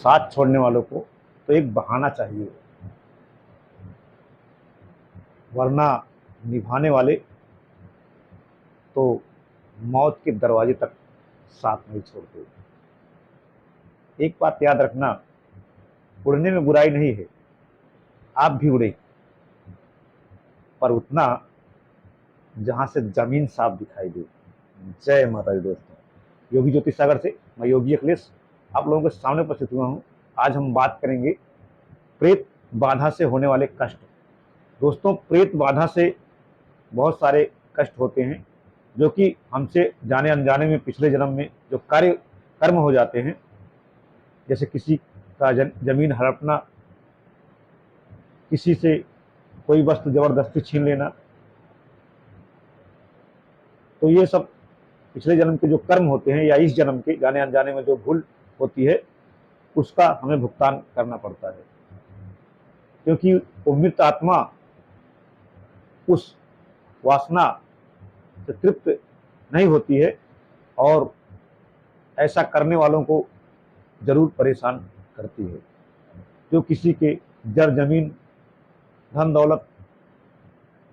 साथ छोड़ने वालों को तो एक बहाना चाहिए, वरना निभाने वाले तो मौत के दरवाजे तक साथ नहीं छोड़ते। एक बात याद रखना, उड़ने में बुराई नहीं है, आप भी उड़े, पर उतना जहां से जमीन साफ दिखाई दे। जय माता दी दोस्तों। योगी ज्योतिष सागर से मैं योगी अखिलेश आप लोगों के सामने उपस्थित हुआ हूँ। आज हम बात करेंगे प्रेत बाधा से होने वाले कष्ट। दोस्तों, प्रेत बाधा से बहुत सारे कष्ट होते हैं जो कि हमसे जाने अनजाने में पिछले जन्म में जो कर्म हो जाते हैं, जैसे किसी का जमीन हड़पना, किसी से कोई वस्तु जबरदस्ती छीन लेना, तो ये सब पिछले जन्म के जो कर्म होते हैं या इस जन्म के जाने अनजाने में जो भूल होती है उसका हमें भुगतान करना पड़ता है, क्योंकि वो मृत आत्मा उस वासना से तृप्त नहीं होती है और ऐसा करने वालों को जरूर परेशान करती है। जो किसी के जर जमीन धन दौलत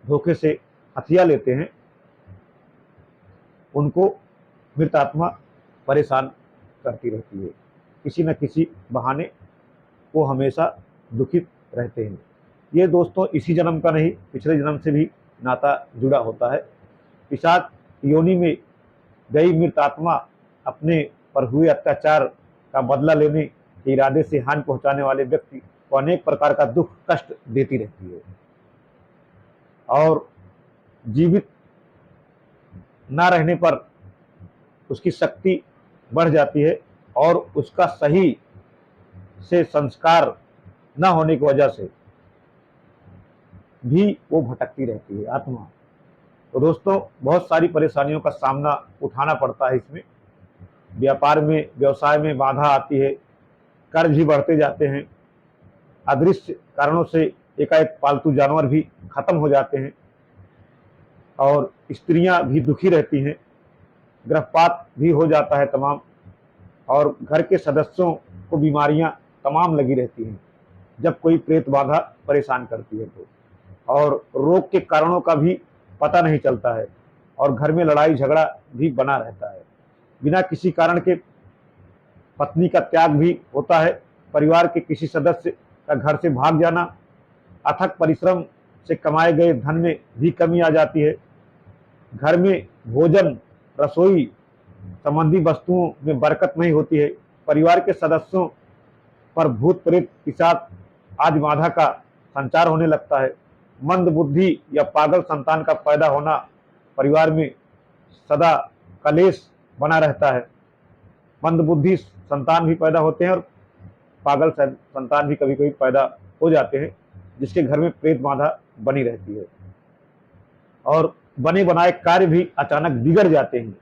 धोखे से हथिया लेते हैं उनको मृत आत्मा परेशान करती रहती है, किसी न किसी बहाने वो हमेशा दुखित रहते हैं। ये दोस्तों इसी जन्म का नहीं, पिछले जन्म से भी नाता जुड़ा होता है। पिशाच योनि में गई मृत आत्मा अपने पर हुए अत्याचार का बदला लेने के इरादे से हानि पहुंचाने वाले व्यक्ति को अनेक प्रकार का दुख कष्ट देती रहती है और जीवित ना रहने पर उसकी शक्ति बढ़ जाती है और उसका सही से संस्कार न होने की वजह से भी वो भटकती रहती है आत्मा। तो दोस्तों, बहुत सारी परेशानियों का सामना उठाना पड़ता है इसमें। व्यापार में व्यवसाय में बाधा आती है, कर्ज भी बढ़ते जाते हैं, अदृश्य कारणों से एकाएक पालतू जानवर भी खत्म हो जाते हैं और स्त्रियां भी दुखी रहती हैं, गर्भपात भी हो जाता है तमाम, और घर के सदस्यों को बीमारियां तमाम लगी रहती हैं जब कोई प्रेत बाधा परेशान करती है तो, और रोग के कारणों का भी पता नहीं चलता है और घर में लड़ाई झगड़ा भी बना रहता है। बिना किसी कारण के पत्नी का त्याग भी होता है, परिवार के किसी सदस्य का घर से भाग जाना, अथक परिश्रम से कमाए गए धन में भी कमी आ जाती है, घर में भोजन रसोई संबंधी वस्तुओं में बरकत नहीं होती है, परिवार के सदस्यों पर भूत प्रेत पिशाच आदि बाधा का संचार होने लगता है, मंद बुद्धि या पागल संतान का पैदा होना, परिवार में सदा कलेश बना रहता है। मंद बुद्धि संतान भी पैदा होते हैं और पागल संतान भी कभी कभी पैदा हो जाते हैं, जिसके घर में प्रेत बाधा बनी रहती है और बने बनाए कार्य भी अचानक बिगड़ जाते हैं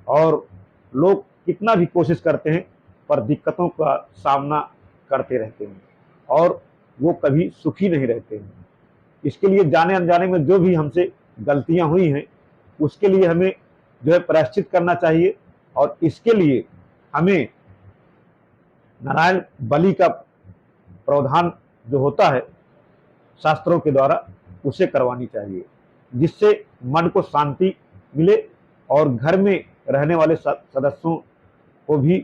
और लोग कितना भी कोशिश करते हैं पर दिक्कतों का सामना करते रहते हैं और वो कभी सुखी नहीं रहते हैं। इसके लिए जाने अनजाने में जो भी हमसे गलतियां हुई हैं उसके लिए हमें जो है प्रायश्चित करना चाहिए और इसके लिए हमें नारायण बलि का प्रावधान जो होता है शास्त्रों के द्वारा उसे करवानी चाहिए, जिससे मन को शांति मिले और घर में रहने वाले सदस्यों को भी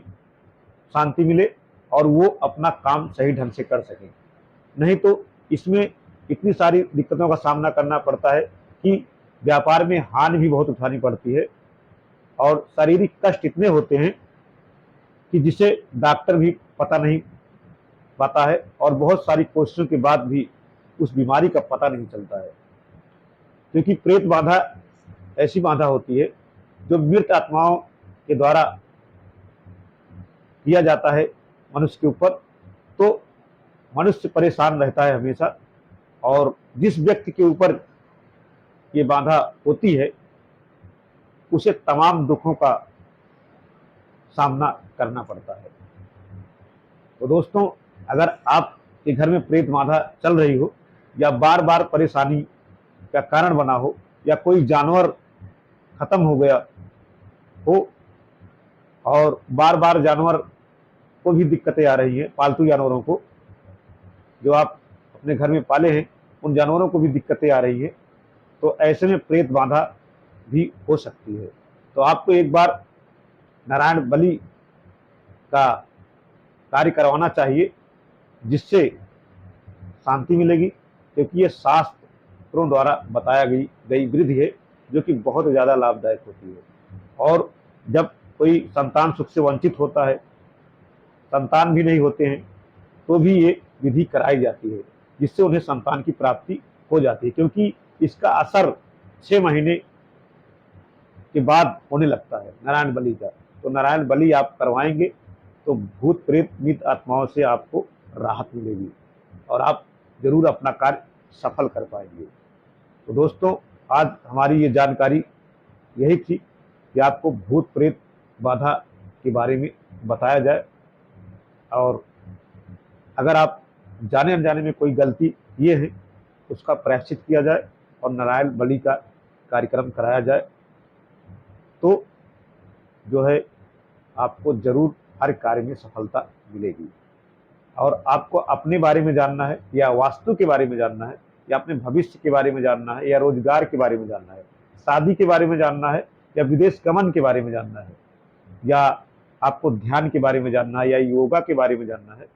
शांति मिले और वो अपना काम सही ढंग से कर सकें। नहीं तो इसमें इतनी सारी दिक्कतों का सामना करना पड़ता है कि व्यापार में हानि भी बहुत उठानी पड़ती है और शारीरिक कष्ट इतने होते हैं कि जिसे डॉक्टर भी पता नहीं पाता है और बहुत सारी कोशिशों के बाद भी उस बीमारी का पता नहीं चलता है, क्योंकि प्रेत बाधा ऐसी बाधा होती है जो मृत आत्माओं के द्वारा किया जाता है मनुष्य के ऊपर। तो मनुष्य परेशान रहता है हमेशा और जिस व्यक्ति के ऊपर ये बाधा होती है उसे तमाम दुखों का सामना करना पड़ता है। तो दोस्तों, अगर आपके घर में प्रेत बाधा चल रही हो या बार बार परेशानी का कारण बना हो या कोई जानवर खत्म हो गया हो और बार बार जानवर को भी दिक्कतें आ रही हैं, पालतू जानवरों को जो आप अपने घर में पाले हैं उन जानवरों को भी दिक्कतें आ रही है, तो ऐसे में प्रेत बाधा भी हो सकती है। तो आपको एक बार नारायण बलि का कार्य करवाना चाहिए, जिससे शांति मिलेगी, क्योंकि ये शास्त्रों द्वारा बताया गई विधि है जो कि बहुत ज़्यादा लाभदायक होती है। और जब कोई संतान सुख से वंचित होता है, संतान भी नहीं होते हैं, तो भी ये विधि कराई जाती है, जिससे उन्हें संतान की प्राप्ति हो जाती है, क्योंकि इसका असर 6 महीने के बाद होने लगता है नारायण बलि का। तो नारायण बलि आप करवाएंगे तो भूत प्रेत मृत आत्माओं से आपको राहत मिलेगी और आप जरूर अपना कार्य सफल कर पाएंगे। तो दोस्तों, आज हमारी ये जानकारी यही थी कि आपको भूत प्रेत बाधा के बारे में बताया जाए, और अगर आप जाने अनजाने में कोई गलती किए हैं उसका प्रायश्चित किया जाए और नारायण बलि का कार्यक्रम कराया जाए, तो जो है आपको जरूर हर कार्य में सफलता मिलेगी। और आपको अपने बारे में जानना है या वास्तु के बारे में जानना है या अपने भविष्य के बारे में जानना है या रोजगार के बारे में जानना है, शादी के बारे में जानना है या विदेश गमन के बारे में जानना है, या आपको ध्यान के बारे में जानना है या योगा के बारे में जानना है,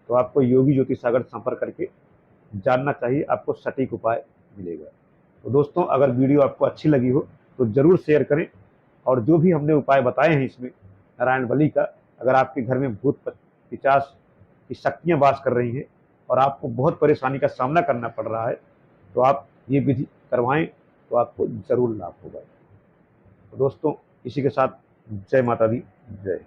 तो आपको योगी ज्योतिष सागर संपर्क करके जानना चाहिए, आपको सटीक उपाय मिलेगा। तो दोस्तों, अगर वीडियो आपको अच्छी लगी हो तो जरूर शेयर करें, और जो भी हमने उपाय बताए हैं इसमें नारायण बलि का, अगर आपके घर में भूत पिशाच की शक्तियां वास कर रही हैं और आपको बहुत परेशानी का सामना करना पड़ रहा है, तो आप ये विधि करवाएं तो आपको जरूर लाभ होगा। तो दोस्तों, इसी के साथ जय माता दी, जय।